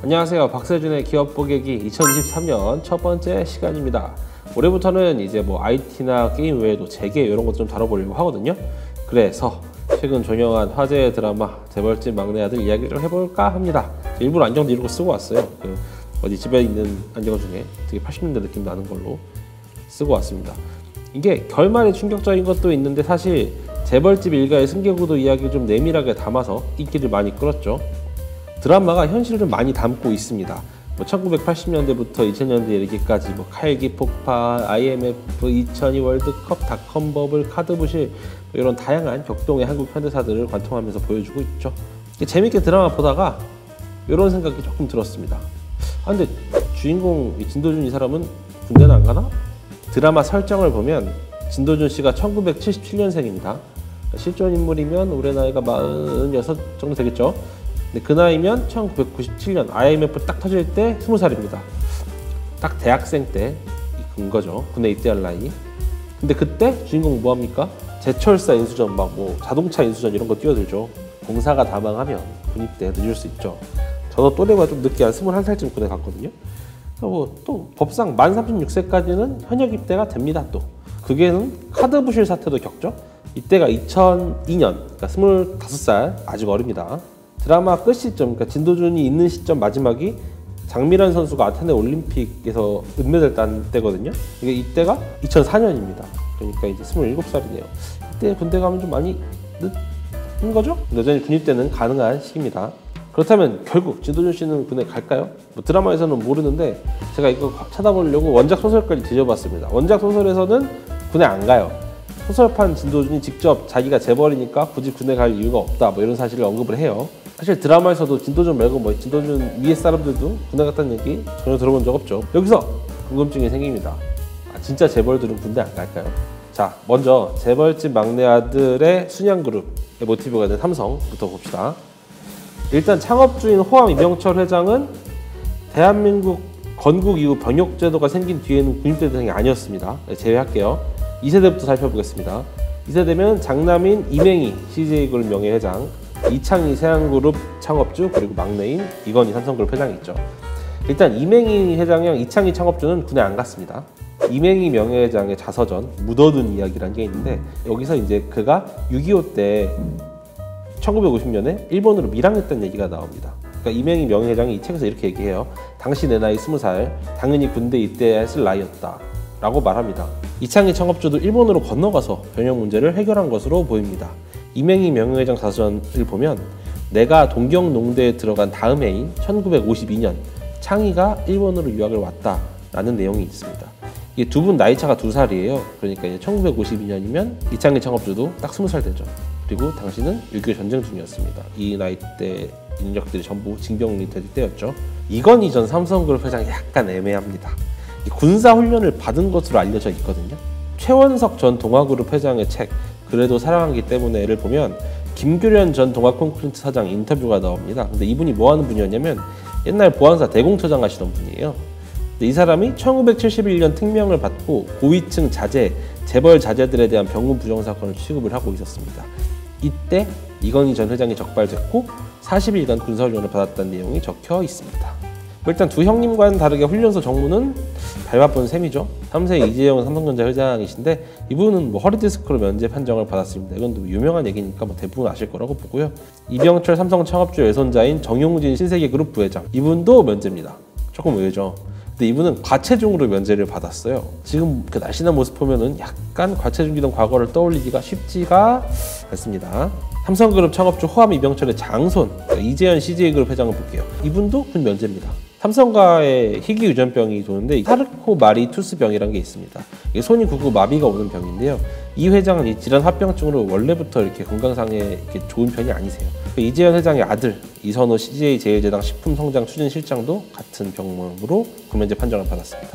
안녕하세요. 박세준의 기업 보객이 2023년 첫 번째 시간입니다. 올해부터는 이제 뭐 IT나 게임 외에도 재계 이런 것 좀 다뤄보려고 하거든요. 그래서 최근 종영한 화제의 드라마 재벌집 막내 아들 이야기를 해볼까 합니다. 일부러 안경도 이런 거 쓰고 왔어요. 어디 집에 있는 안경 중에 되게 80년대 느낌 나는 걸로 쓰고 왔습니다. 이게 결말이 충격적인 것도 있는데 사실 재벌집 일가의 승계구도 이야기를 좀 내밀하게 담아서 인기를 많이 끌었죠. 드라마가 현실을 많이 담고 있습니다. 1980년대부터 2000년대 이르기까지 칼기 폭발, IMF, 2002 월드컵, 닷컴 버블, 카드 부실 이런 다양한 격동의 한국 현대사들을 관통하면서 보여주고 있죠. 재밌게 드라마 보다가 이런 생각이 조금 들었습니다. 근데 주인공 진도준 이 사람은 군대는 안 가나? 드라마 설정을 보면 진도준 씨가 1977년생입니다. 실존 인물이면 올해 나이가 46 정도 되겠죠. 근데 그 나이면 1997년 IMF 딱 터질 때 20살입니다. 딱 대학생 때 근 거죠. 군에 입대할 나이. 근데 그때 주인공 뭐합니까? 제철사 인수전, 자동차 인수전 이런 거 뛰어들죠. 공사가 다망하면 군 입대 늦을 수 있죠. 저도 또래가 좀 늦게 한 21살쯤 군에 갔거든요. 또 법상 만 36세까지는 현역 입대가 됩니다. 또 그게는 카드 부실 사태도 겪죠. 이때가 2002년, 그러니까 25살, 아직 어립니다. 드라마 끝 시점, 그러니까 진도준이 있는 시점 마지막이 장미란 선수가 아테네 올림픽에서 은메달 딴 때거든요. 이때가 2004년입니다. 그러니까 이제 27살이네요. 이때 군대 가면 좀 많이 늦은 거죠? 여전히 군입대는 가능한 시기입니다. 그렇다면 결국 진도준 씨는 군에 갈까요? 드라마에서는 모르는데 제가 이거 찾아보려고 원작 소설까지 뒤져봤습니다. 원작 소설에서는 군에 안 가요. 소설판 진도준이 직접 자기가 재벌이니까 굳이 군에 갈 이유가 없다 이런 사실을 언급을 해요. 사실 드라마에서도 진도준 말고 진도준 위에 사람들도 군대 갔다는 얘기 전혀 들어본 적 없죠. 여기서 궁금증이 생깁니다. 진짜 재벌들은 군대 안 갈까요? 자, 먼저 재벌집 막내 아들의 순양그룹의 모티브가 된 삼성부터 봅시다. 일단 창업주인 호암 이병철 회장은 대한민국 건국 이후 병역제도가 생긴 뒤에는 군입대 대상이 아니었습니다. 제외할게요. 2세대부터 살펴보겠습니다. 2세대면 장남인 이맹희 CJ그룹 명예회장, 이창희 세한그룹 창업주, 그리고 막내인 이건희 삼성그룹 회장이 있죠. 일단 이맹희 회장이랑 이창희 창업주는 군에 안 갔습니다. 이맹희 명예회장의 자서전 묻어둔 이야기라는 게 있는데 여기서 이제 그가 6.25 때 1950년에 일본으로 밀항했다는 얘기가 나옵니다. 그러니까 이맹희 명예회장이 이 책에서 이렇게 얘기해요. 당시 내 나이 20살, 당연히 군대 입대했을 나이였다 라고 말합니다. 이창희 창업주도 일본으로 건너가서 병역 문제를 해결한 것으로 보입니다. 이맹희 명예회장 자서전을 보면 내가 동경농대에 들어간 다음 해인 1952년 창희가 일본으로 유학을 왔다 라는 내용이 있습니다. 이게 두 분 나이 차가 2살이에요. 그러니까 이제 1952년이면 이창희 창업주도 딱 20살 되죠. 그리고 당시는 6.25 전쟁 중이었습니다. 이 나이 때 인력들이 전부 징병이 될 때였죠. 이건희 전 삼성그룹 회장이 약간 애매합니다. 군사훈련을 받은 것으로 알려져 있거든요. 최원석 전 동아그룹 회장의 책 그래도 사랑하기 때문에를 보면 김규련 전 동아콘크리트 사장 인터뷰가 나옵니다. 근데 이분이 뭐 하는 분이었냐면 옛날 보안사 대공처장 하시던 분이에요. 근데 이 사람이 1971년 특명을 받고 고위층 자제, 재벌 자제들에 대한 병군 부정 사건을 취급을 하고 있었습니다. 이때 이건희 전 회장이 적발됐고 40일간 군사훈련을 받았다는 내용이 적혀 있습니다. 일단 두 형님과는 다르게 훈련소 정무는 밟아본 셈이죠. 3세 이재용 삼성전자 회장이신데 이분은 허리디스크로 면제 판정을 받았습니다. 이건 유명한 얘기니까 대부분 아실 거라고 보고요. 이병철 삼성 창업주 외손자인 정용진 신세계그룹 부회장, 이분도 면제입니다. 조금 의외죠. 근데 이분은 과체중으로 면제를 받았어요. 지금 그 날씬한 모습 보면은 약간 과체중이던 과거를 떠올리기가 쉽지가 않습니다. 삼성그룹 창업주 호암 이병철의 장손 이재현 CJ그룹 회장을 볼게요. 이분도 군 면제입니다. 삼성가에 희귀 유전병이 도는데 사르코마리투스병이라는 게 있습니다. 이게 손이 굳고 마비가 오는 병인데요. 이 회장은 이 질환 합병증으로 원래부터 이렇게 건강상에 이렇게 좋은 편이 아니세요. 이재현 회장의 아들 이선호 CJ제일제당 식품성장추진실장도 같은 병명으로 군면제 판정을 받았습니다.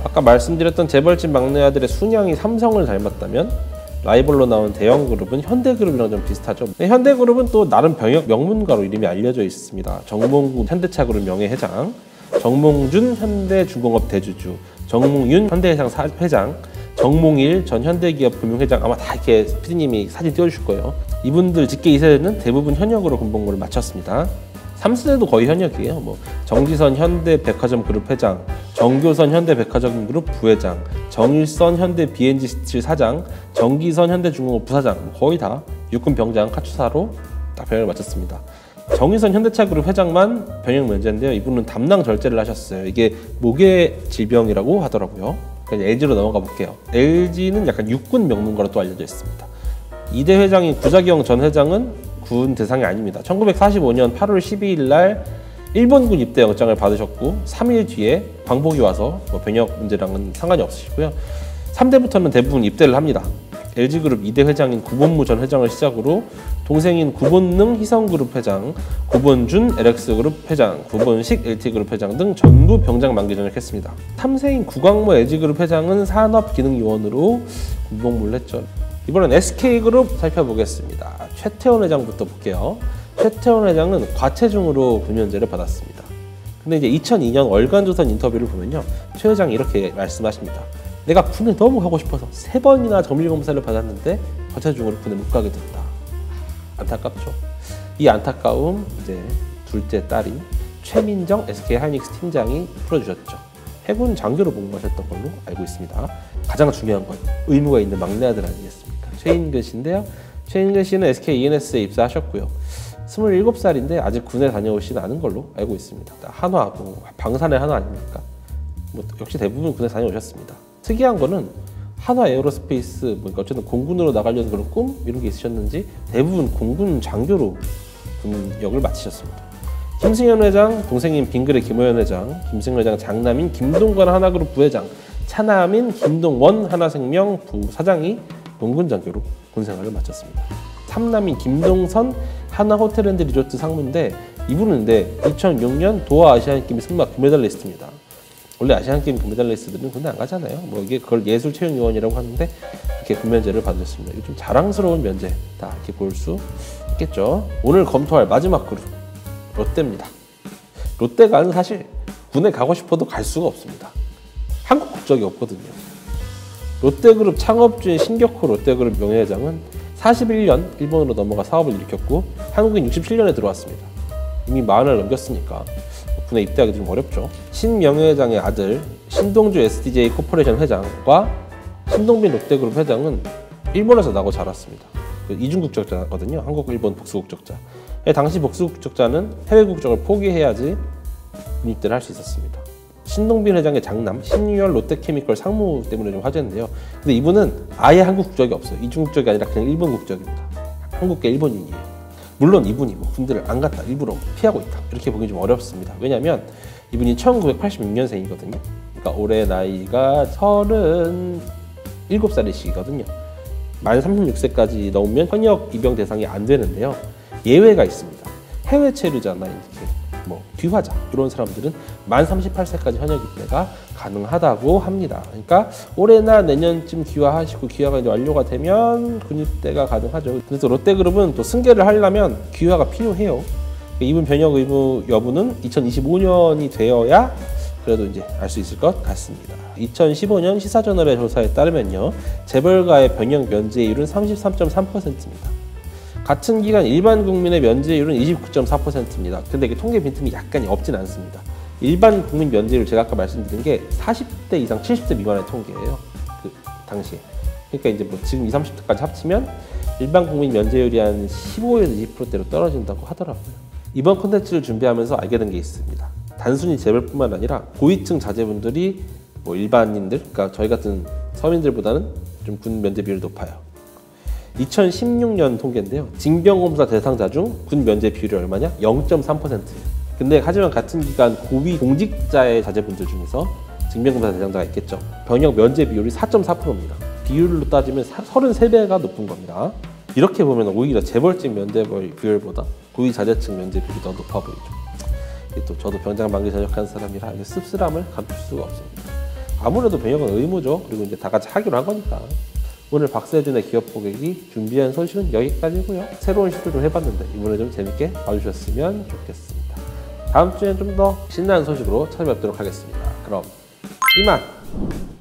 아까 말씀드렸던 재벌집 막내 아들의 순양이 삼성을 닮았다면 라이벌로 나온 대형그룹은 현대그룹이랑 좀 비슷하죠. 현대그룹은 또 나름 병역 명문가로 이름이 알려져 있습니다. 정몽구 현대차그룹 명예회장, 정몽준 현대중공업 대주주, 정몽윤 현대해상 회장, 정몽일 전 현대기업 금융회장, 아마 다 이렇게 PD님이 사진 띄워주실 거예요. 이분들 직계 2세대는 대부분 현역으로 군복무를 마쳤습니다. 3세대도 거의 현역이에요. 뭐 정지선 현대백화점 그룹 회장, 정교선 현대백화점 그룹 부회장, 정일선 현대 B&G 스틸 사장, 정기선 현대중공업 부사장, 거의 다 육군 병장 카투사로 딱 병역을 마쳤습니다. 정일선 현대차 그룹 회장만 병역 면제인데요. 이분은 담낭 절제를 하셨어요. 이게 목의 질병이라고 하더라고요. 그냥 LG로 넘어가 볼게요. LG는 약간 육군 명문가로 또 알려져 있습니다. 이대 회장인 구자경 전 회장은 군 대상이 아닙니다. 1945년 8월 12일 날 일본군 입대 영장을 받으셨고 3일 뒤에 광복이 와서 뭐 병역 문제랑은 상관이 없으시고요. 3대부터는 대부분 입대를 합니다. LG그룹 2대 회장인 구본무 전 회장을 시작으로 동생인 구본능 희성그룹 회장, 구본준 LX그룹 회장, 구본식 LT그룹 회장 등 전부 병장 만기 전역했습니다. 3세인 구광모 LG그룹 회장은 산업기능요원으로 군복무를 했죠. 이번엔 SK그룹 살펴보겠습니다. 최태원 회장부터 볼게요. 최태원 회장은 과체중으로 군면제를 받았습니다. 근데 이제 2002년 월간조선 인터뷰를 보면요, 최 회장이 이렇게 말씀하십니다. 내가 군에 너무 가고 싶어서 3번이나 정밀검사를 받았는데 과체중으로 군에 못 가게 됐다. 안타깝죠. 이 안타까움 이제 둘째 딸인 최민정 SK하이닉스 팀장이 풀어주셨죠. 해군 장교로 복무하셨던 걸로 알고 있습니다. 가장 중요한 건 의무가 있는 막내 아들 아니겠습니까? 최인근 씨인데요. 최인근 씨는 SK E&S에 입사하셨고요. 27살인데 아직 군에 다녀오시지 않은 걸로 알고 있습니다. 한화, 방산의 한화 아닙니까? 뭐 역시 대부분 군에 다녀오셨습니다. 특이한 거는 한화 에어로스페이스, 뭐 어쨌든 공군으로 나가려는 그런 꿈 이런 게 있으셨는지 대부분 공군 장교로 군역을 마치셨습니다. 김승현 회장 동생인 빙그레 김호연 회장, 김승현 회장 장남인 김동관 하나그룹 부회장, 차남인 김동원 하나생명 부사장이 공군 장교로 군 생활을 마쳤습니다. 삼남인 김동선 하나호텔앤드리조트 상무인데 이분은 근데 2006년 도하 아시안게임 승마 금메달리스트입니다. 원래 아시안게임 금메달리스트들은 군대 안 가잖아요. 뭐 이게 그걸 예술체육요원이라고 하는데 이렇게 군면제를 받으셨습니다. 이게 좀 자랑스러운 면제다 이렇게 볼 수 있겠죠. 오늘 검토할 마지막 그룹 롯데입니다. 롯데가는 사실 군에 가고 싶어도 갈 수가 없습니다. 한국 국적이 없거든요. 롯데그룹 창업주인 신격호 롯데그룹 명예회장은 41년 일본으로 넘어가 사업을 일으켰고 한국인 67년에 들어왔습니다. 이미 40을 넘겼으니까 군에 입대하기 좀 어렵죠. 신 명예회장의 아들 신동주 SDJ 코퍼레이션 회장과 신동빈 롯데그룹 회장은 일본에서 나고 자랐습니다. 이중 국적자거든요. 한국, 일본 복수 국적자. 당시 복수 국적자는 해외 국적을 포기해야지 군입대를 할 수 있었습니다. 신동빈 회장의 장남 신유열 롯데케미컬 상무 때문에 좀 화제인데요. 근데 이분은 아예 한국 국적이 없어요. 이중 국적이 아니라 그냥 일본 국적입니다. 한국계 일본인이에요. 물론 이분이 뭐 군대를 안 갔다 일부러 피하고 있다 이렇게 보기 좀 어렵습니다. 왜냐하면 이분이 1986년생이거든요. 그러니까 올해 나이가 37살이시거든요. 만 36세까지 넘으면 현역 입영 대상이 안 되는데요. 예외가 있습니다. 해외 체류자나 이렇게 뭐 귀화자 이런 사람들은 만 38세까지 현역 입대가 가능하다고 합니다. 그러니까 올해나 내년쯤 귀화하시고 귀화가 이제 완료가 되면 군입대가 가능하죠. 그래서 롯데그룹은 또 승계를 하려면 귀화가 필요해요. 이분 변역 의무 여부는 2025년이 되어야 그래도 이제 알 수 있을 것 같습니다. 2015년 시사저널의 조사에 따르면요, 재벌가의 변역 면제율은 33.3%입니다. 같은 기간 일반 국민의 면제율은 29.4%입니다. 근데 이게 통계 빈틈이 약간 없진 않습니다. 일반 국민 면제율 제가 아까 말씀드린 게 40대 이상 70대 미만의 통계예요. 그 당시에. 그러니까 이제 뭐 지금 20, 30대까지 합치면 일반 국민 면제율이 한 15에서 20%대로 떨어진다고 하더라고요. 이번 콘텐츠를 준비하면서 알게 된 게 있습니다. 단순히 재벌뿐만 아니라 고위층 자제분들이 뭐 일반인들, 그러니까 저희 같은 서민들보다는 좀 군 면제 비율이 높아요. 2016년 통계인데요. 징병검사 대상자 중 군 면제 비율이 얼마냐? 0.3%예요. 근데 하지만 같은 기간 고위 공직자의 자제분들 중에서 징병검사 대상자가 있겠죠. 병역 면제 비율이 4.4%입니다. 비율로 따지면 33배가 높은 겁니다. 이렇게 보면 오히려 재벌직 면제 비율보다 고위 자제층 면제 비율이 더 높아 보이죠. 또 저도 병장 만기 전역한 사람이라 씁쓸함을 감출 수가 없습니다. 아무래도 병역은 의무죠. 그리고 이제 다 같이 하기로 한 거니까. 오늘 박세준의 기업 포객이 준비한 소식은 여기까지고요. 새로운 시도를 해봤는데 이번에 좀 재밌게 봐주셨으면 좋겠습니다. 다음 주엔 좀 더 신나는 소식으로 찾아뵙도록 하겠습니다. 그럼 이만!